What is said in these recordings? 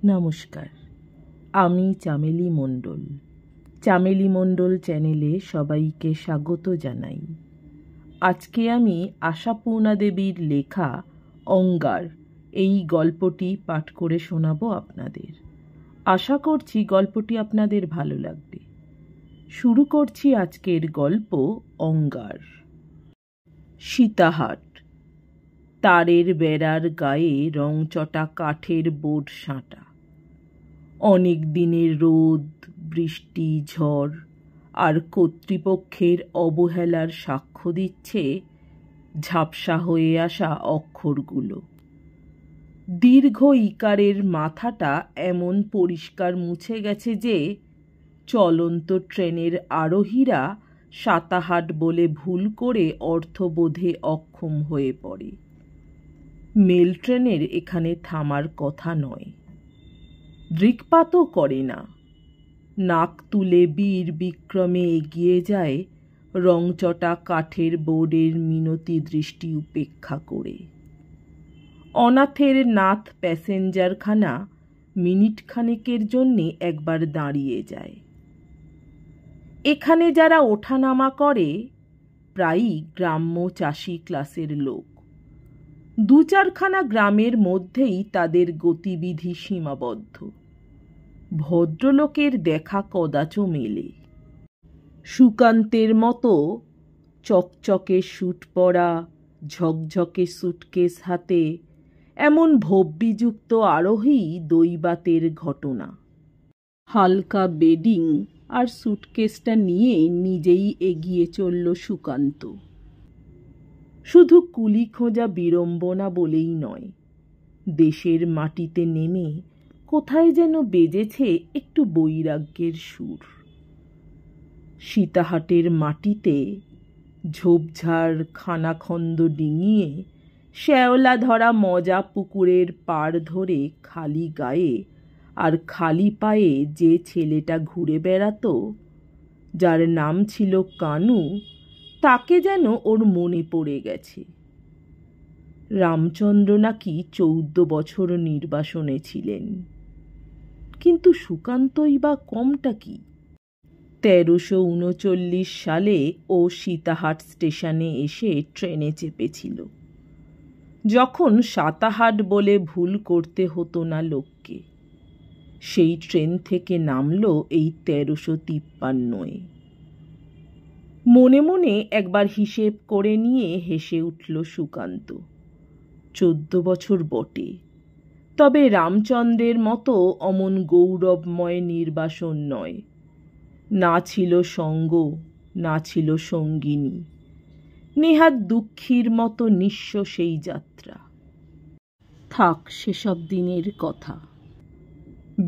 নমস্কার, আমি চামেলি মণ্ডল। চামেলি মণ্ডল চ্যানেলে সবাইকে স্বাগত জানাই। আজকে আমি আশাপূর্ণা দেবীর লেখা অঙ্গার এই গল্পটি পাঠ করে শোনাবো আপনাদের। আশা করছি গল্পটি আপনাদের ভালো লাগবে। শুরু করছি আজকের গল্প অঙ্গার। সীতাহাট। তারের বেড়ার গায়ে রংচটা কাঠের বোর্ড সাঁটা। অনেক দিনের রোদ, বৃষ্টি, ঝড় আর কর্তৃপক্ষের অবহেলার সাক্ষ্য দিচ্ছে ঝাপসা হয়ে আসা অক্ষরগুলো। দীর্ঘ ইকারের মাথাটা এমন পরিষ্কার মুছে গেছে যে চলন্ত ট্রেনের আরোহীরা সাতাহাট বলে ভুল করে অর্থবোধে অক্ষম হয়ে পড়ে। মেল ট্রেনের এখানে থামার কথা নয়। দৃকপাতও করে না। নাক তুলে বীর বিক্রমে এগিয়ে যায় রংচটা কাঠের বোর্ডের মিনতি দৃষ্টি উপেক্ষা করে। অনাথের নাথ প্যাসেঞ্জারখানা মিনিটখানেকের জন্যে একবার দাঁড়িয়ে যায়। এখানে যারা ওঠানামা করে প্রায়ই গ্রাম্য চাষি ক্লাসের লোক। দু চারখানা গ্রামের মধ্যেই তাদের গতিবিধি সীমাবদ্ধ। ভদ্রলোকের দেখা কদাচ মেলে। সুকান্তের মতো চকচকে স্যুট পরা, ঝকঝকে সুটকেস হাতে এমন ভব্যিযুক্ত আরোহী দৈবাতের ঘটনা। হালকা বেডিং আর সুটকেসটা নিয়ে নিজেই এগিয়ে চলল সুকান্ত। শুধু কুলি খোঁজা বিড়ম্বনা বলেই নয়, দেশের মাটিতে নেমে কোথায় যেন বেজেছে একটু বৈরাগ্যের সুর। সীতাহাটের মাটিতে ঝোপঝাড় খানাখন্দ ডিঙিয়ে শ্যাওলা ধরা মজা পুকুরের পাড় ধরে খালি গায়ে আর খালি পায়ে যে ছেলেটা ঘুরে বেড়াতো, যার নাম ছিল কানু, তাকে যেন ওর মনে পড়ে গেছে। রামচন্দ্র নাকি 14 বছর নির্বাসনে ছিলেন, কিন্তু সুকান্তই বা কমটা কি? 1339 সালে ও সীতাহাট স্টেশনে এসে ট্রেনে চেপেছিল, যখন সাতাহাট বলে ভুল করতে হতো না লোককে। সেই ট্রেন থেকে নামল এই 1353-এ। মনে মনে একবার হিসেব করে নিয়ে হেসে উঠল সুকান্ত। 14 বছর বটে, তবে রামচন্দ্রের মতো অমন গৌরবময় নির্বাসন নয়। না ছিল সঙ্গ, না ছিল সঙ্গিনী। নেহাত দুঃখীর মতো নিঃস্ব সেই যাত্রা। থাক সেসব দিনের কথা।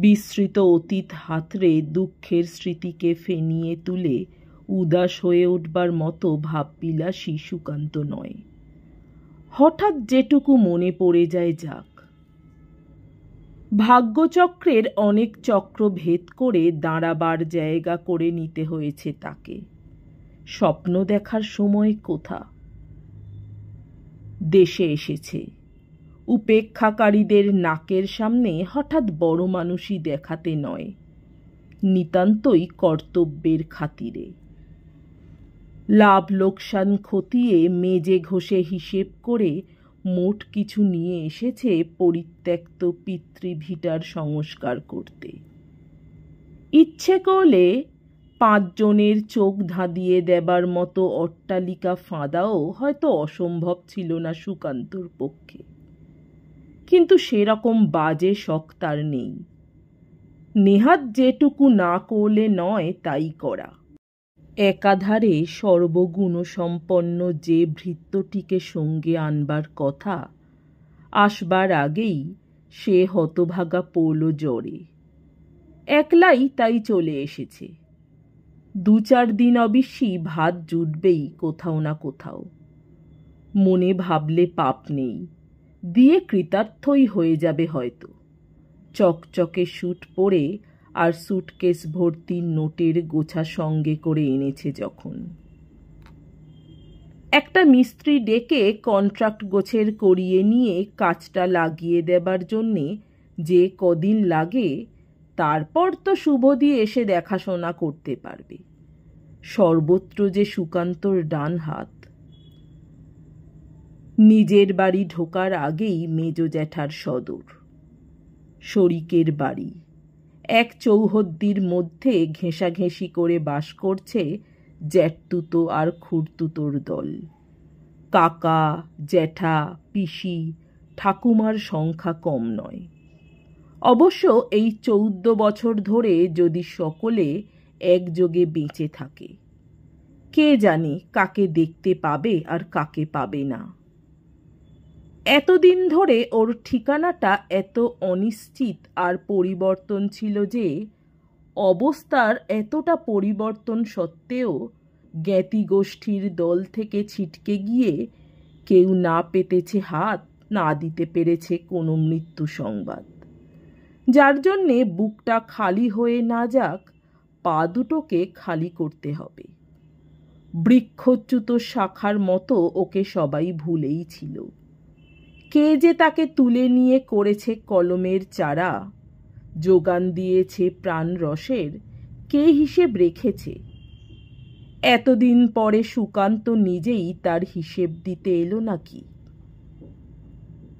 বিস্মৃত অতীত হাতড়ে দুঃখের স্মৃতিকে ফেনিয়ে তুলে উদাস হয়ে উঠবার মতো ভাববিলাসী সুকান্ত নয়। হঠাৎ যেটুকু মনে পড়ে যায় যাক। ভাগ্যচক্রের অনেক চক্র ভেদ করে দাঁড়াবার জায়গা করে নিতে হয়েছে তাকে। স্বপ্ন দেখার সময় কোথা? দেশে এসেছে। উপেক্ষাকারীদের নাকের সামনে হঠাৎ বড় মানুষই দেখাতে নয়, নিতান্তই কর্তব্যের খাতিরে। লাভ লোকসান খতিয়ে মেজে ঘষে হিসেব করে মোট কিছু নিয়ে এসেছে পরিত্যক্ত পিতৃভিটার সংস্কার করতে। ইচ্ছে করলে 5 জনের চোখ ধাঁধিয়ে দেবার মতো অট্টালিকা ফাঁদাও হয়তো অসম্ভব ছিল না সুকান্তর পক্ষে, কিন্তু সেরকম বাজে শখ তার নেই। নেহাত যেটুকু না করলে নয় তাই করা। একাধারে সর্বগুণসম্পন্ন যে ভৃত্যটিকে সঙ্গে আনবার কথা, আসবার আগেই সে হতভাগা পড়ল জ্বরে। একলাই তাই চলে এসেছে। 2-4 দিন অবশ্যই ভাত জুটবেই কোথাও না কোথাও। মনে ভাবলে পাপ নেই, দিয়ে কৃতার্থই হয়ে যাবে হয়তো। চকচকে স্যুট পরে আর সুটকেস ভর্তি নোটের গোছা সঙ্গে করে এনেছে যখন। একটা মিস্ত্রি ডেকে কন্ট্রাক্ট গোছের করিয়ে নিয়ে কাজটা লাগিয়ে দেবার জন্যে যে কদিন লাগে তারপর তো শুভদি এসে দেখাশোনা করতে পারবে। সর্বত্র যে সুকান্তর ডান হাত। নিজের বাড়ি ঢোকার আগেই মেজ জ্যাঠার সদর, শরিকের বাড়ি। এক চৌহদ্দির মধ্যে ঘেঁষাঘেঁষি করে বাস করছে জ্যাঠতুতো আর খুড়তুতোর দল। কাকা, জ্যাঠা, পিসি, ঠাকুমার সংখ্যা কম নয়। অবশ্য এই 14 বছর ধরে যদি সকলে একযোগে বেঁচে থাকে, কে জানে কাকে দেখতে পাবে আর কাকে পাবে না। এতদিন ধরে ওর ঠিকানাটা এত অনিশ্চিত আর পরিবর্তন ছিল যে অবস্থার এতটা পরিবর্তন সত্ত্বেও জ্ঞাতি গোষ্ঠীর দল থেকে ছিটকে গিয়ে কেউ না পেতেছে হাত, না দিতে পেরেছে কোনো মৃত্যু সংবাদ, যার জন্যে বুকটা খালি হয়ে না যাক, পা দুটোকে খালি করতে হবে। বৃক্ষচ্যুত শাখার মতো ওকে সবাই ভুলেই ছিল। কে যে তাকে তুলে নিয়ে করেছে কলমের চারা, যোগান দিয়েছে প্রাণ রসের, কে হিসেব রেখেছে? এতদিন পরে সুকান্ত নিজেই তার হিসেব দিতে এলো নাকি?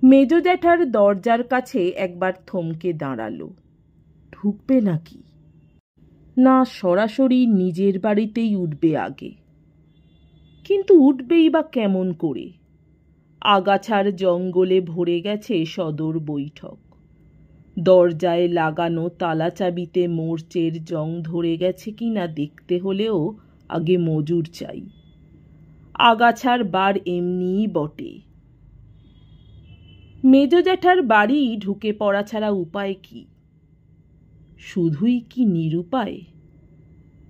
মেজ জ্যাঠার দরজার কাছে একবার থমকে দাঁড়ালো। ঢুকবে নাকি? না সরাসরি নিজের বাড়িতেই উঠবে আগে। কিন্তু উঠবেই বা কেমন করে? আগাছার জঙ্গলে ভরে গেছে সদর বৈঠক। দরজায় লাগানো তালা চাবিতে মোর্চের জং ধরে গেছে কিনা দেখতে হলেও আগে মজুর চাই। আগাছার বার এমনিই বটে। মেজ জ্যাঠার বাড়ি ঢুকে পড়া ছাড়া উপায় কি? শুধুই কি নিরুপায়?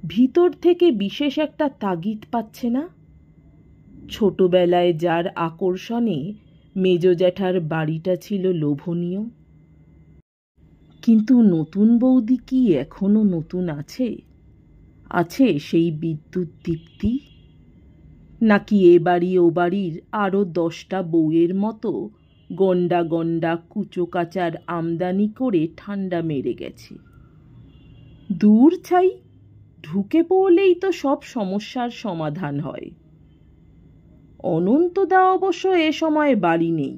ভিতর থেকে বিশেষ একটা তাগিদ পাচ্ছে না? ছোটবেলায় যার আকর্ষণে মেজ জ্যাঠার বাড়িটা ছিল লোভনীয়, কিন্তু নতুন বৌদি কি এখনো নতুন আছে? আছে সেই বিদ্যুৎ দীপ্তি? নাকি এ বাড়ি ও বাড়ির আরও 10টা বউয়ের মতো গন্ডা গন্ডা কুচো কাচার আমদানি করে ঠান্ডা মেরে গেছে? দূর ছাই, ঢুকে পড়লেই তো সব সমস্যার সমাধান হয়। অনন্তদা অবশ্য এ সময় বাড়ি নেই,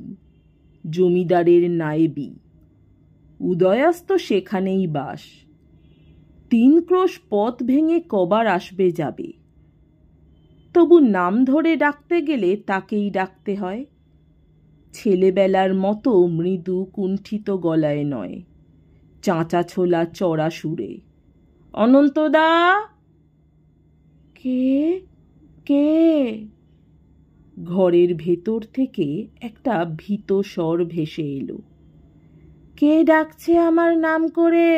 জমিদারের নায়েবি। উদয়াস্ত সেখানেই বাস। 3 ক্রোশ পথ ভেঙে কবার আসবে যাবে। তবু নাম ধরে ডাকতে গেলে তাকেই ডাকতে হয়। ছেলেবেলার মতো মৃদু কুণ্ঠিত গলায় নয়, চাঁচা ছোলা চড়া সুরে। অনন্তদা! কে কে? ঘরের ভেতর থেকে একটা ভীত স্বর ভেসে এলো। কে ডাকছে আমার নাম করে?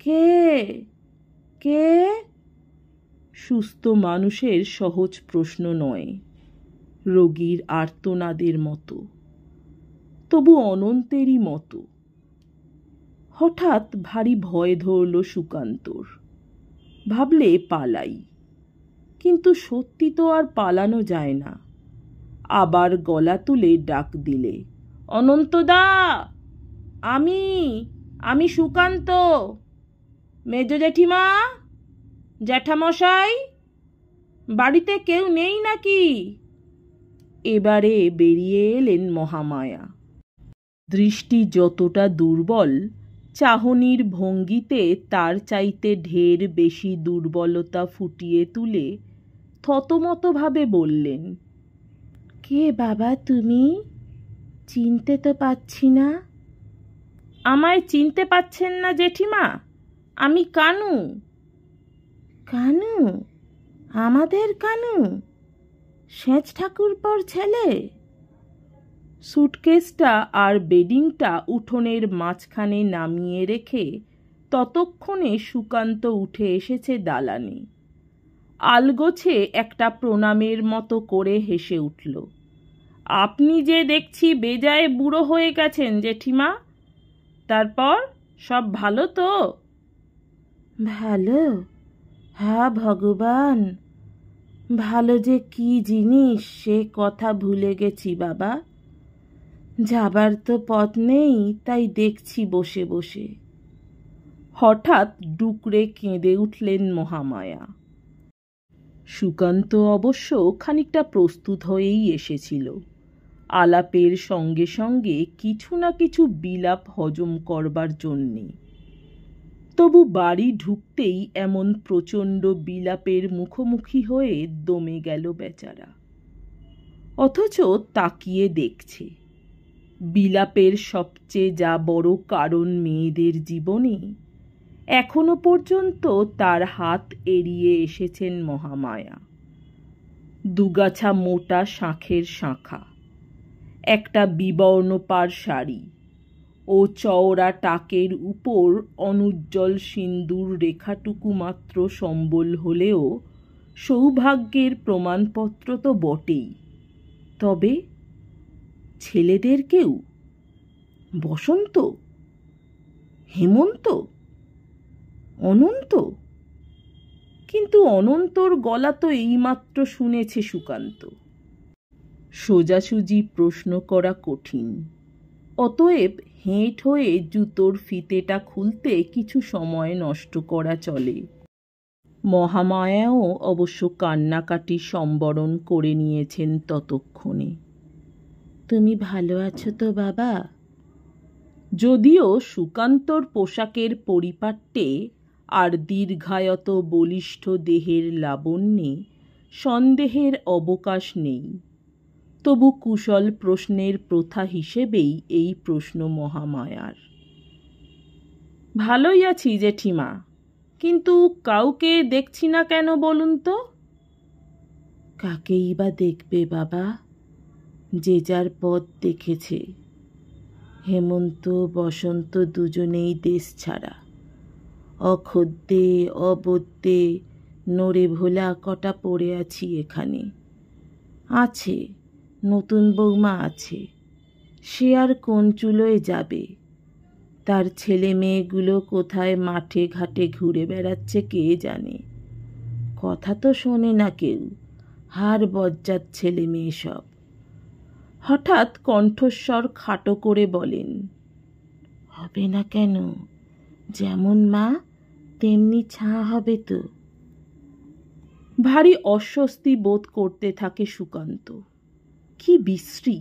কে কে? সুস্থ মানুষের সহজ প্রশ্ন নয়, রোগীর আর্তনাদের মতো, তবু অনন্তেরই মতো। হঠাৎ ভারী ভয় ধরল সুকান্তর। ভাবলে পালাই, কিন্তু সত্যি তো আর পালানো যায় না। আবার গলা তুলে ডাক দিলে, অনন্তদা! আমি সুকান্ত। মেজ জেঠিমা, জ্যাঠামশাই, বাড়িতে কেউ নেই নাকি? এবারে বেরিয়ে এলেন মহামায়া। দৃষ্টি যতটা দুর্বল, চাহনির ভঙ্গিতে তার চাইতে ঢের বেশি দুর্বলতা ফুটিয়ে তুলে থতমতভাবে বললেন, কে বাবা তুমি? চিনতে তো পাচ্ছি না। আমায় চিনতে পাচ্ছেন না জেঠিমা? আমি কানু। কানু? আমাদের কানু? সেজ ঠাকুরপোর ছেলে? সুটকেসটা আর বেডিংটা উঠোনের মাঝখানে নামিয়ে রেখে ততক্ষণে সুকান্ত উঠে এসেছে দালানে। আলগোছে একটা প্রণামের মতো করে হেসে উঠল। আপনি যে দেখছি বেজায় বুড়ো হয়ে গেছেন জেঠিমা। তারপর সব ভালো তো? ভালো? হা ভগবান, ভালো যে কি জিনিস সে কথা ভুলে গেছি বাবা। যাবার তো পথ নেই, তাই দেখছি বসে বসে। হঠাৎ ডুকরে কেঁদে উঠলেন মহামায়া। সুকান্ত অবশ্য খানিকটা প্রস্তুত হয়েই এসেছিল, আলাপের সঙ্গে সঙ্গে কিছু না কিছু বিলাপ হজম করবার জন্যে। তবু বাড়ি ঢুকতেই এমন প্রচণ্ড বিলাপের মুখোমুখি হয়ে দমে গেল বেচারা। অথচ তাকিয়ে দেখছে, বিলাপের সবচেয়ে যা বড় কারণ মেয়েদের জীবনে, এখনো পর্যন্ত তার হাত এড়িয়ে এসেছেন মহামায়া। দুগাছা মোটা শাঁখের শাঁখা, একটা বিবর্ণপার শাড়ি ও চওড়া টাকের উপর অনুজ্জ্বল সিন্দুর রেখাটুকু মাত্র সম্বল হলেও সৌভাগ্যের প্রমাণপত্র তো বটেই। তবে ছেলেদের কেউ, বসন্ত, হেমন্ত, অনন্ত। কিন্তু অনন্তর গলা তো এইমাত্র শুনেছে সুকান্ত। সোজাসুজি প্রশ্ন করা কঠিন, অতএব হেঁট হয়ে জুতোর ফিতেটা খুলতে কিছু সময় নষ্ট করা চলে। মহামায়াও অবশ্য কান্নাকাটি সম্বরণ করে নিয়েছেন ততক্ষণে। তুমি ভালো আছো তো বাবা? যদিও সুকান্তর পোশাকের পরিপাট্যে আর দীর্ঘায়ত বলিষ্ঠ দেহের লাবণ্যে সন্দেহের অবকাশ নেই, তবু কুশল প্রশ্নের প্রথা হিসেবেই এই প্রশ্ন মহামায়ার। ভালোই আছি জেঠিমা, কিন্তু কাউকে দেখছি না কেন বলুন তো? কাকেই বা দেখবে বাবা, যে যার পথ দেখেছে। হেমন্ত বসন্ত দুজনেই দেশ ছাড়া, অখদ্দে অবদ্দে নড়ে ভোলা কটা পড়ে আছি এখানে। আছে নতুন বৌমা আছে, সে আর কোন চুলোয় যাবে? তার ছেলে মেয়েগুলো কোথায় মাঠে ঘাটে ঘুরে বেড়াচ্ছে কে জানে। কথা তো শোনে না কেউ, হার বজ্জাত ছেলে মেয়ে সব। হঠাৎ কণ্ঠস্বর খাটো করে বলেন, হবে না কেন? যেমন মা তেমনি ছাঁ হবে তো। ভারী অস্বস্তি বোধ করতে থাকে সুকান্ত। কি বিশ্রী!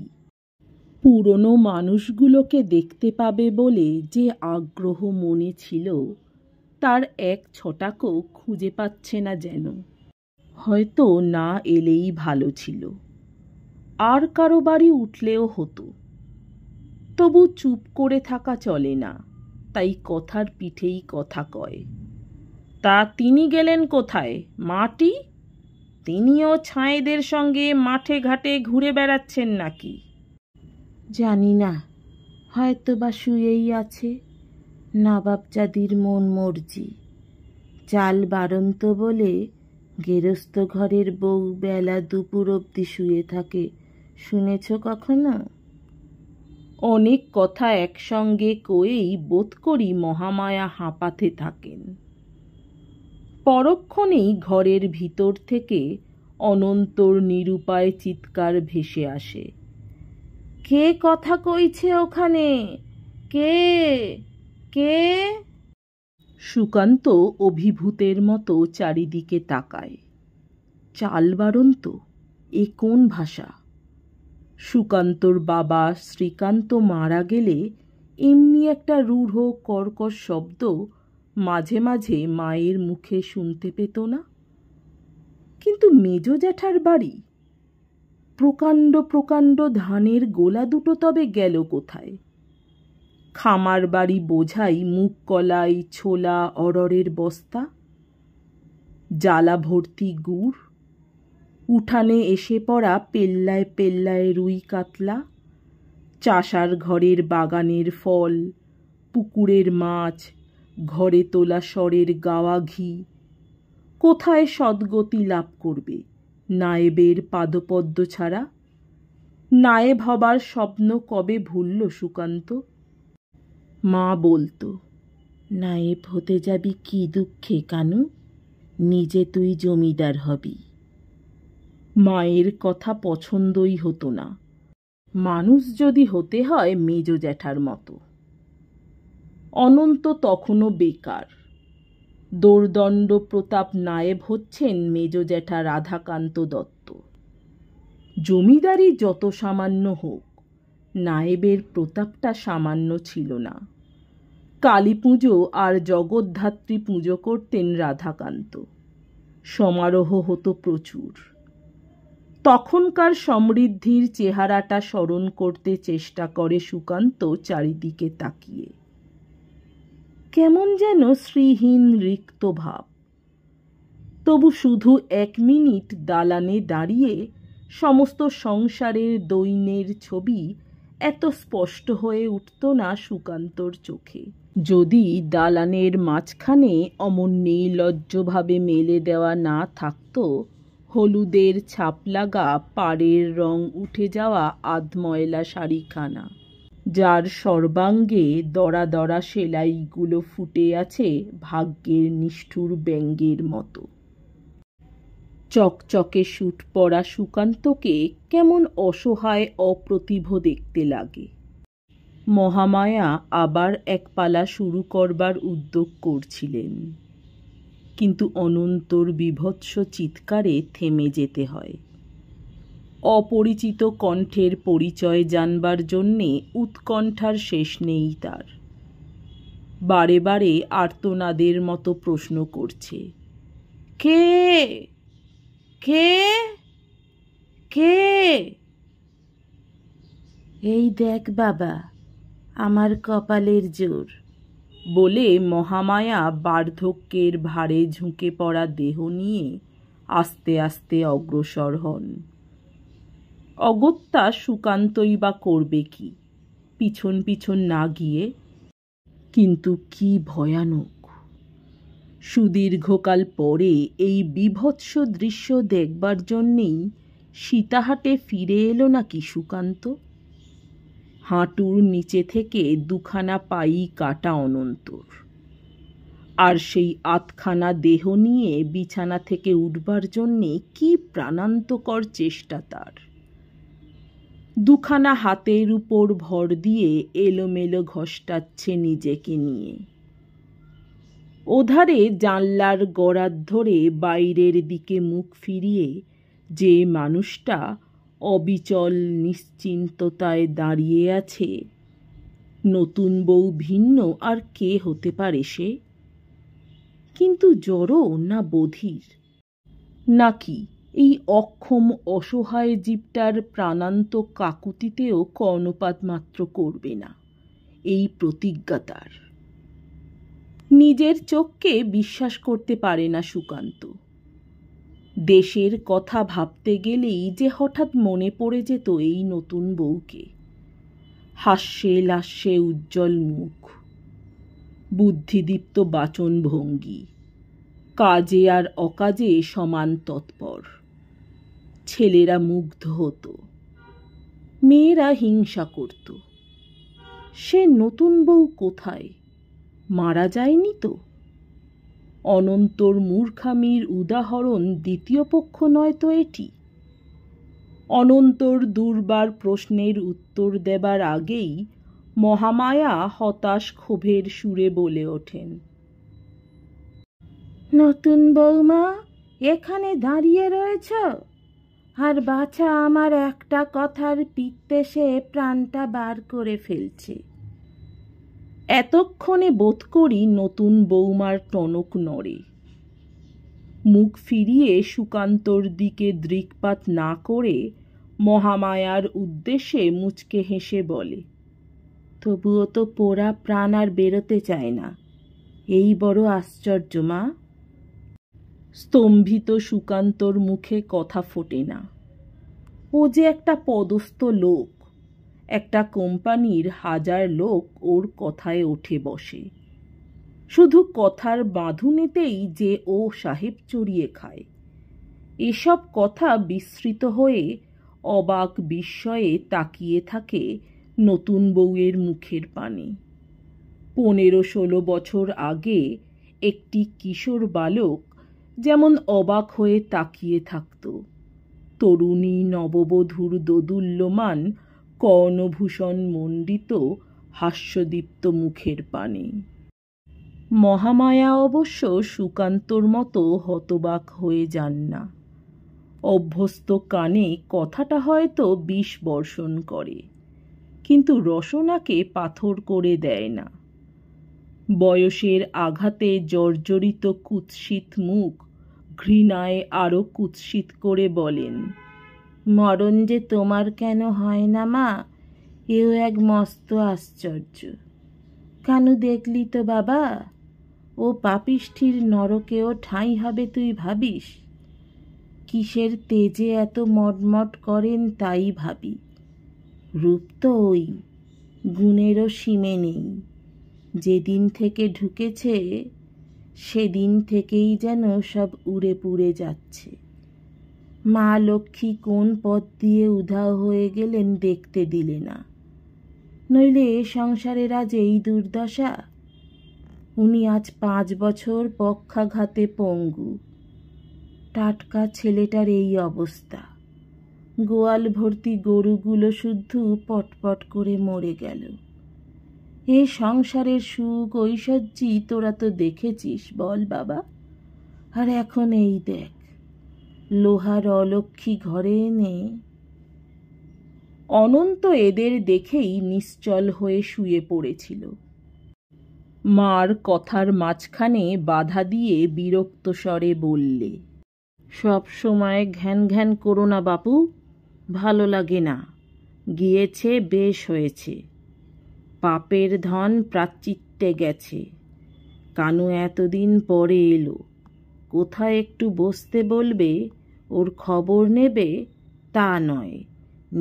পুরনো মানুষগুলোকে দেখতে পাবে বলে যে আগ্রহ মনে ছিল, তার এক ছটাকও খুঁজে পাচ্ছে না যেন। হয়তো না এলেই ভালো ছিল, আর কারো বাড়ি উঠলেও হতো। তবু চুপ করে থাকা চলে না, তাই কথার পিঠেই কথা কয়। তা তিনি গেলেন কোথায়? মাটি? তিনিও ছায়েদের সঙ্গে মাঠে ঘাটে ঘুরে বেড়াচ্ছেন নাকি? জানি না, হয়তো বা শুয়েই আছে। নবাবজাদির মন মর্জি। চাল বারন্ত বলে গেরস্ত ঘরের বউ বেলা দুপুর অবধি শুয়ে থাকে, শুনেছ কখনো? অনেক কথা একসঙ্গে কয়েই বোধ করি মহামায়া হাঁপাতে থাকেন। পরক্ষণেই ঘরের ভিতর থেকে অনন্তর নিরুপায় চিৎকার ভেসে আসে, কে কথা কইছে ওখানে? কে কে? সুকান্ত অভিভূতের মতো চারিদিকে তাকায়। চাল বারন্ত, এ কোন ভাষা? সুকান্তর বাবা শ্রীকান্ত মারা গেলে এমনি একটা রূঢ় কর্কশ শব্দ মাঝে মাঝে মায়ের মুখে শুনতে পেত না? কিন্তু মেজ জ্যাঠার বাড়ি, প্রকাণ্ড প্রকাণ্ড ধানের গোলা দুটো তবে গেল কোথায়? খামার বাড়ি বোঝাই মুগ কলাই, ছোলা, অড়রের বস্তা, জ্বালা ভর্তি গুড়, উঠানে এসে পড়া পেল্লায় পেল্লায় রুই কাতলা, চাষার ঘরের বাগানের ফল, পুকুরের মাছ, ঘরে তোলা সরের গাওয়া ঘি, কোথায় সদ্গতি লাভ করবে নায়েবের পাদপদ্ম ছাড়া? নায়েব হবার স্বপ্ন কবে ভুলল সুকান্ত? মা বলতো, নায়েব হতে যাবি কি দুঃখে কানু, নিজে তুই জমিদার হবি। মায়ের কথা পছন্দই হতো না, মানুষ যদি হতে হয় মেজ জ্যাঠার মতো। অনন্ত তখনও বেকার। দোর্দণ্ড প্রতাপ নায়েব হচ্ছেন মেজ জ্যাঠা রাধাকান্ত দত্ত। জমিদারি যত সামান্য হোক, নায়েবের প্রতাপটা সামান্য ছিল না। কালী পুজো আর জগদ্ধাত্রী পুজো করতেন রাধাকান্ত। সমারোহ হতো প্রচুর। তখনকার সমৃদ্ধির চেহারাটা স্মরণ করতে চেষ্টা করে সুকান্ত চারিদিকে তাকিয়ে। কেমন যেন শ্রীহীন রিক্ত ভাব। তবু শুধু 1 মিনিট দালানে দাঁড়িয়ে সমস্ত সংসারের দৈন্যের ছবি এত স্পষ্ট হয়ে উঠত না সুকান্তর চোখে, যদি দালানের মাঝখানে অমন নির্লজ্জভাবে মেলে দেওয়া না থাকত হলুদের ছাপ লাগা পাড়ের রং উঠে যাওয়া আধময়লা শাড়িখানা, যার সর্বাঙ্গে দরা দরা সেলাইগুলো ফুটে আছে ভাগ্যের নিষ্ঠুর ব্যঙ্গের মতো। চকচকে স্যুট পরা সুকান্তকে কেমন অসহায় অপ্রতিভ দেখতে লাগে। মহামায়া আবার এক পালা শুরু করবার উদ্যোগ করছিলেন, কিন্তু অনন্তর বীভৎস চিৎকারে থেমে যেতে হয়। অপরিচিত কণ্ঠের পরিচয় জানবার জন্যে উৎকণ্ঠার শেষ নেই তার। বারে বারে আর্তনাদের মতো প্রশ্ন করছে, কে কে কে? এই দেখ বাবা, আমার কপালের জোর, বলে মহামায়া বার্ধক্যের ভারে ঝুঁকে পড়া দেহ নিয়ে আস্তে আস্তে অগ্রসর হন। অগত্যা সুকান্তই বা করবে কি, পিছন পিছন না গিয়ে? কিন্তু কি ভয়ানক! সুদীর্ঘকাল পরে এই বীভৎস দৃশ্য দেখবার জন্যেই সীতাহাটে ফিরে এলো নাকি সুকান্ত? হাঁটুর নিচে থেকে 2খানা পাই কাটা অনন্তর, আর সেই 8খানা দেহ নিয়ে বিছানা থেকে উঠবার জন্যে কি প্রাণান্তকর চেষ্টা তার। 2খানা হাতের উপর ভর দিয়ে এলোমেলো ঘষ্টাচ্ছে নিজেকে নিয়ে। ওধারে জানলার গড়ার ধরে বাইরের দিকে মুখ ফিরিয়ে যে মানুষটা অবিচল নিশ্চিন্ততায় দাঁড়িয়ে আছে, নতুন বউ ভিন্ন আর কে হতে পারে সে? কিন্তু জড়ো না বধির? নাকি এই অক্ষম অসহায় জীবটার প্রাণান্ত কাকুতিতেও কর্ণপাত মাত্র করবে না, এই প্রতিজ্ঞা তার। নিজের চোখকে বিশ্বাস করতে পারে না সুকান্ত। দেশের কথা ভাবতে গেলেই যে হঠাৎ মনে পড়ে যেত এই নতুন বউকে। হাস্যে লাস্যে উজ্জ্বল মুখ, বুদ্ধিদীপ্ত বাচন ভঙ্গি, কাজে আর অকাজে সমান তৎপর। ছেলেরা মুগ্ধ হতো, মেয়েরা হিংসা করত। সে নতুন বউ কোথায়? মারা যায়নি তো? অনন্তর মূর্খামির উদাহরণ দ্বিতীয় পক্ষ নয় তো এটি? অনন্তর দুর্বার প্রশ্নের উত্তর দেবার আগেই মহামায়া হতাশ ক্ষোভের সুরে বলে ওঠেন, নতুন বৌমা এখানে দাঁড়িয়ে রয়েছ, আর বাছা আমার একটা কথার পিত্তে সে প্রাণটা বার করে ফেলছে। এতক্ষণে বোধ করি নতুন বৌমার টনক নড়ে। মুখ ফিরিয়ে সুকান্তর দিকে দৃকপাত না করে মহামায়ার উদ্দেশ্যে মুচকে হেসে বলে, তবুও তো পোড়া প্রাণ আর বেরোতে চায় না। এই বড় আশ্চর্য মা। স্তম্ভিত সুকান্তর মুখে কথা ফোটে না। ও যে একটা পদস্থ লোক, একটা কোম্পানির 1000 লোক ওর কথায় ওঠে বসে। শুধু কথার বাঁধুনেতেই যে ও সাহেব চড়িয়ে খায়, এসব কথা বিস্মৃত হয়ে অবাক বিস্ময়ে তাকিয়ে থাকে নতুন বউয়ের মুখের পানে। 15-16 বছর আগে একটি কিশোর বালক যেমন অবাক হয়ে তাকিয়ে থাকত, তরুণী নববধূর দোদুল্যমান কর্ণভূষণ মণ্ডিত হাস্যদীপ্ত মুখের পানে। মহামায়া অবশ্য সুকান্তর মতো হতবাক হয়ে যান না। অভ্যস্ত কানে কথাটা হয়তো বিষ বর্ষণ করে, কিন্তু রসনাকে পাথর করে দেয় না। বয়সের আঘাতে জর্জরিত কুৎসিত মুখ ঘৃণায় আরো কুৎসিত করে বলেন, মরণ যে তোমার কেন হয় না মা, এও এক মস্ত আশ্চর্য। কানু দেখলি তো বাবা, ও পাপিষ্ঠির নরকেও ঠাঁই হবে তুই ভাবিস? কিসের তেজে এত মটমট করেন তাই ভাবি। রূপ তো ওই, গুণেরও সীমে নেই। যেদিন থেকে ঢুকেছে সেদিন থেকেই যেন সব উড়ে পুড়ে যাচ্ছে। মা লক্ষ্মী কোন পথ দিয়ে উধাও হয়ে গেলেন দেখতে দিলে না, নইলে এ সংসারের আজ এই দুর্দশা। উনি আজ 5 বছর পক্ষাঘাতে পঙ্গু। টাটকা ছেলেটার এই অবস্থা। গোয়াল ভর্তি গরুগুলো শুদ্ধ পটপট করে মরে গেল। এ সংসারের সুখ ঐশ্বর্যি তোরা তো দেখেছিস বল বাবা, আর এখন এই দেখ, লোহার অলক্ষী ঘরে এনে। অনন্ত এদের দেখেই নিশ্চল হয়ে শুয়ে পড়েছিল। মার কথার মাঝখানে বাধা দিয়ে বিরক্ত স্বরে বললে, সব সময় ঘ্যান ঘ্যান করো না বাপু, ভালো লাগে না। গিয়েছে বেশ হয়েছে, পাপের ধন প্রাচিত্যে গেছে। কানু এতদিন পরে এলো, কোথায় একটু বসতে বলবে, ওর খবর নেবে তা নয়,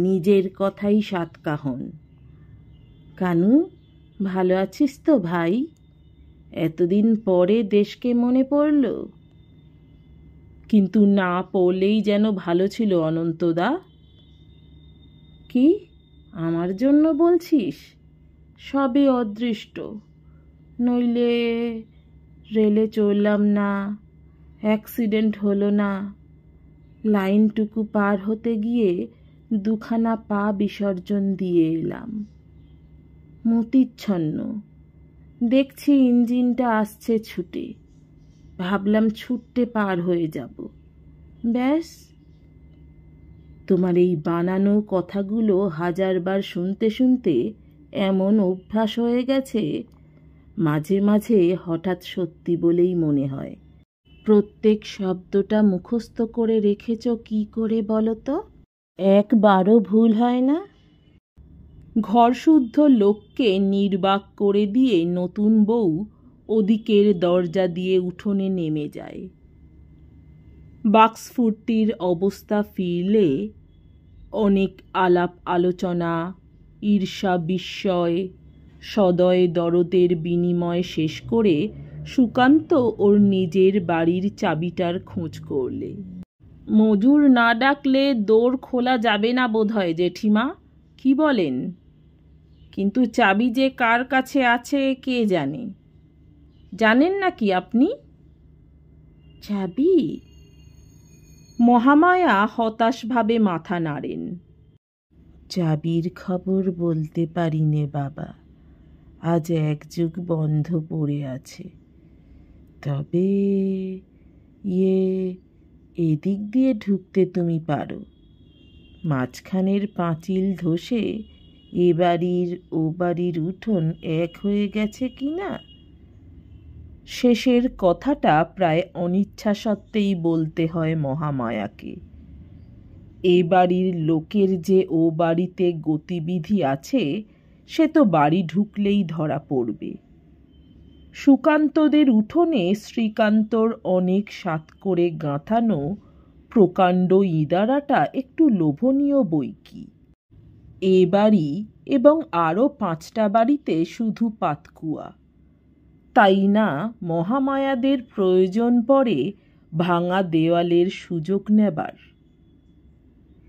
নিজের কথাই সাতকাহন। কানু, ভালো আছিস তো ভাই? এতদিন পরে দেশকে মনে পড়ল। কিন্তু না পড়লেই যেন ভালো ছিল অনন্তদা। কি আমার জন্য বলছিস? সবে অদৃষ্ট, নইলে রেলে চললাম না, অ্যাক্সিডেন্ট হলো না, লাইনটুকু পার হতে গিয়ে 2খানা পা বিসর্জন দিয়ে এলাম। মতিচ্ছন্ন, দেখছি ইঞ্জিনটা আসছে ছুটে, ভাবলাম ছুটতে পার হয়ে যাব। ব্যাস, তোমার এই বানানো কথাগুলো 1000বার শুনতে শুনতে এমন অভ্যাস হয়ে গেছে, মাঝে মাঝে হঠাৎ সত্যি বলেই মনে হয়। প্রত্যেক শব্দটা মুখস্থ করে রেখেছ কি করে বলো তো? একবারও ভুল হয় না? ঘরশুদ্ধ লোককে নির্বাক করে দিয়ে নতুন বউ ওদিকের দরজা দিয়ে উঠোনে নেমে যায়। বাক্সফুর্তির অবস্থা ফিরলে অনেক আলাপ আলোচনা, ঈর্ষা বিস্ময়, সদয় দরদের বিনিময় শেষ করে সুকান্ত ওর নিজের বাড়ির চাবিটার খোঁজ করলে। মজুর না ডাকলে দোর খোলা যাবে না বোধহয় জেঠিমা, কি বলেন? কিন্তু চাবি যে কার কাছে আছে কে জানে। জানেন নাকি আপনি? চাবি? মহামায়া হতাশভাবে মাথা নাড়েন। চাবির খবর বলতে পারি নে বাবা, আজ 1 যুগ বন্ধ পড়ে আছে। তবে এদিক দিয়ে ঢুকতে তুমি পারো। মাঝখানের পাঁচিল ধসে এ বাড়ির ও বাড়ির উঠোন এক হয়ে গেছে কি না? শেষের কথাটা প্রায় অনিচ্ছা সত্ত্বেই বলতে হয় মহামায়াকে। এ বাড়ির লোকের যে ও বাড়িতে গতিবিধি আছে সে তো বাড়ি ঢুকলেই ধরা পড়বে। সুকান্তদের উঠোনে শ্রীকান্তর অনেক সাত করে গাঁথানো প্রকাণ্ড ইদারাটা একটু লোভনীয় বৈকি। এ বাড়ি এবং আরও 5টা বাড়িতে শুধু পাতকুয়া, তাই না মহামায়াদের প্রয়োজন পড়ে ভাঙা দেওয়ালের সুযোগ নেবার।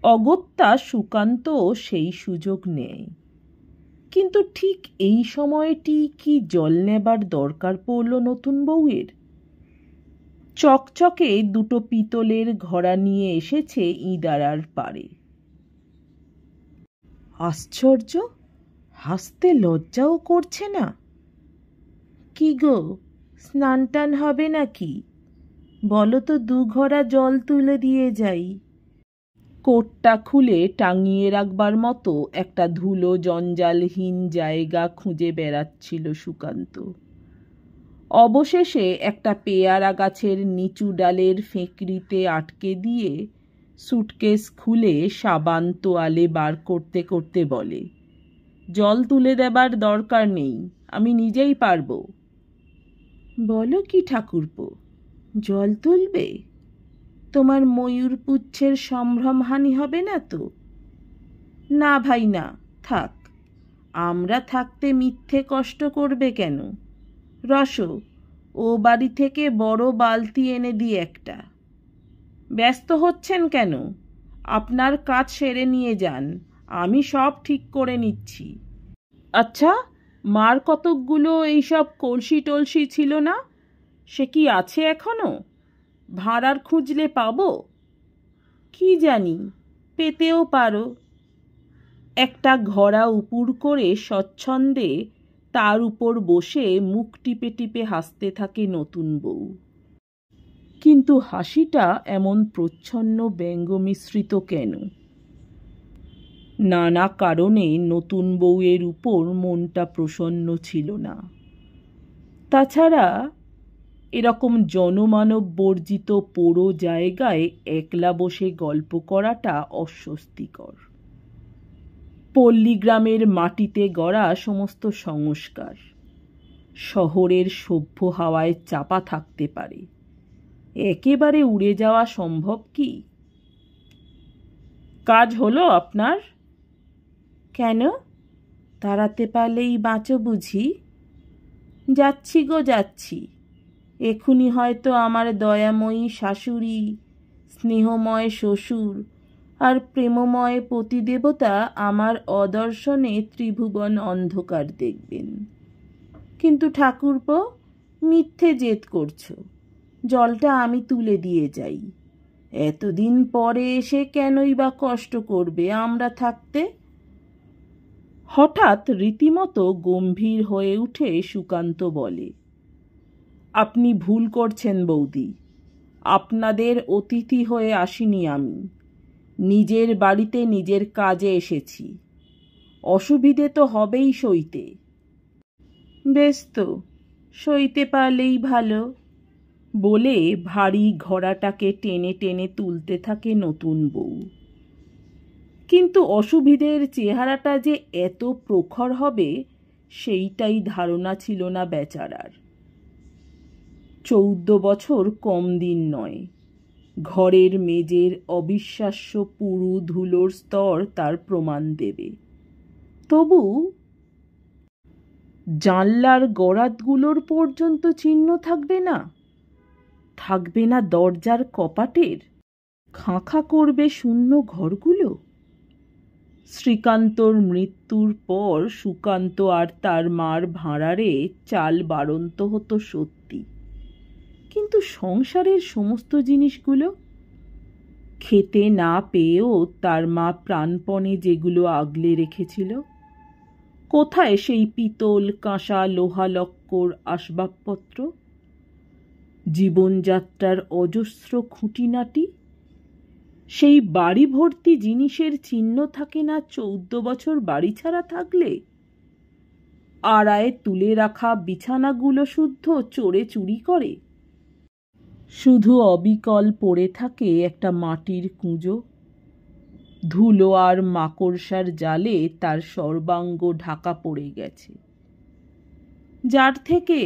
অগত্যা সুকান্তও সেই সুযোগ নেয়, কিন্তু ঠিক এই সময়টি কি জল নেবার দরকার পড়ল নতুন বউয়ের? চকচকে 2টো পিতলের ঘড়া নিয়ে এসেছে ইদারার পারে। আশ্চর্য, হাসতে লজ্জাও করছে না। কি গো, স্নান টান হবে নাকি? বলো তো, 2 ঘড়া জল তুলে দিয়ে যাই। কোটটা খুলে টাঙিয়ে রাখবার মতো একটা ধুলো জঞ্জালহীন জায়গা খুঁজে বেড়াচ্ছিল সুকান্ত। অবশেষে একটা পেয়ারা গাছের নিচু ডালের ফেঁকড়িতে আটকে দিয়ে সুটকেস খুলে সাবান তোয়ালে বার করতে করতে বলে, জল তুলে দেবার দরকার নেই, আমি নিজেই পারবো। বলো কি ঠাকুরপো, জল তুলবে? তোমার ময়ূর পুচ্ছের সম্ভ্রমহানি হবে না তো? না ভাই না, থাক, আমরা থাকতে মিথ্যে কষ্ট করবে কেন? রসো, ও বাড়ি থেকে বড় বালতি এনে দিয়ে একটা। ব্যস্ত হচ্ছেন কেন? আপনার কাজ সেরে নিয়ে যান, আমি সব ঠিক করে নিচ্ছি। আচ্ছা, মার কতকগুলো এইসব কলসি টলসি ছিল না, সে কি আছে এখনো? ভাঁড়ার খুঁজলে পাবো? কি জানি, পেতেও পারো। একটা ঘড়া উপুর করে স্বচ্ছন্দে তার উপর বসে মুখ টিপে টিপে হাসতে থাকে নতুন বউ। কিন্তু হাসিটা এমন প্রচ্ছন্ন ব্যঙ্গমিশ্রিত কেন? নানা কারণে নতুন বউয়ের উপর মনটা প্রসন্ন ছিল না। তাছাড়া এরকম জনমানব বর্জিত পোড়ো জায়গায় একলা বসে গল্প করাটা অস্বস্তিকর। পল্লীগ্রামের মাটিতে গড়া সমস্ত সংস্কার শহরের সভ্য হাওয়ায় চাপা থাকতে পারে, একেবারে উড়ে যাওয়া সম্ভব কি? কাজ হলো আপনার? কেন, তাড়াতে পারলেই বাঁচো বুঝি? যাচ্ছি গো যাচ্ছি, এখুনি হয়তো আমার দয়াময়ী শাশুড়ি, স্নেহময় শ্বশুর আর প্রেমময় পতিদেবতা আমার অদর্শনে ত্রিভুবন অন্ধকার দেখবেন। কিন্তু ঠাকুরপো, মিথ্যে জেদ করছো, জলটা আমি তুলে দিয়ে যাই। এতদিন পরে এসে কেনই বা কষ্ট করবে আমরা থাকতে? হঠাৎ রীতিমতো গম্ভীর হয়ে উঠে সুকান্ত বলে, আপনি ভুল করছেন বৌদি, আপনাদের অতিথি হয়ে আসিনি আমি, নিজের বাড়িতে নিজের কাজে এসেছি, অসুবিধে তো হবেই সইতে। বেশ তো, সইতে পারলেই ভালো, বলে ভারী ঘোড়াটাকে টেনে টেনে তুলতে থাকে নতুন বউ। কিন্তু অসুবিধের চেহারাটা যে এত প্রখর হবে সেইটাই ধারণা ছিল না বেচারার। 14 বছর কম দিন নয়। ঘরের মেজের অবিশ্বাস্য পুরু ধুলোর স্তর তার প্রমাণ দেবে। তবু জানলার গরাদগুলোর পর্যন্ত চিহ্ন থাকবে না? থাকবে না দরজার কপাটের? খাঁ খাঁ করবে শূন্য ঘরগুলো? শ্রীকান্তর মৃত্যুর পর সুকান্ত আর তার মার ভাঁড়ারে চাল বাড়ন্ত হতো সত্যি, কিন্তু সংসারের সমস্ত জিনিসগুলো খেতে না পেয়েও তার মা প্রাণপণে যেগুলো আগলে রেখেছিল, কোথায় সেই পিতল কাঁসা লোহা লক্কর আসবাবপত্র? জীবনযাত্রার অজস্র খুঁটিনাটি, সেই বাড়ি ভর্তি জিনিসের চিহ্ন থাকে না 14 বছর বাড়ি ছাড়া থাকলে? আড়ায় তুলে রাখা বিছানাগুলো শুদ্ধ চোরে চুরি করে? শুধু অবিকল পড়ে থাকে একটা মাটির কুঁজো, ধুলো আর মাকড়সার জালে তার সর্বাঙ্গ ঢাকা পড়ে গেছে, যার থেকে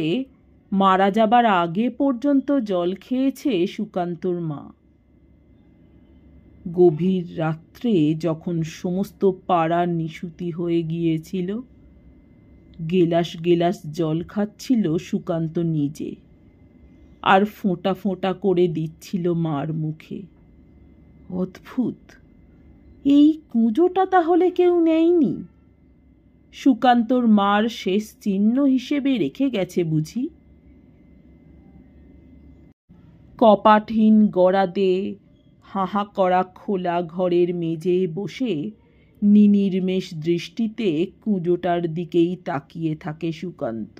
মারা যাবার আগে পর্যন্ত জল খেয়েছে সুকান্তর মা। গভীর রাত্রে যখন সমস্ত পাড়া নিশুতি হয়ে গিয়েছিল, গেলাস গেলাস জল খাচ্ছিল সুকান্ত নিজে, আর ফোঁটা ফোঁটা করে দিচ্ছিল মার মুখে। অদ্ভুত, এই কুঁজোটা তাহলে কেউ নেয়নি? সুকান্তর মার শেষ চিহ্ন হিসেবে রেখে গেছে বুঝি? কপাটহীন গড়াদে হাহা করা খোলা ঘরের মেজে বসে নিনির্মেষ দৃষ্টিতে কুঁজোটার দিকেই তাকিয়ে থাকে সুকান্ত।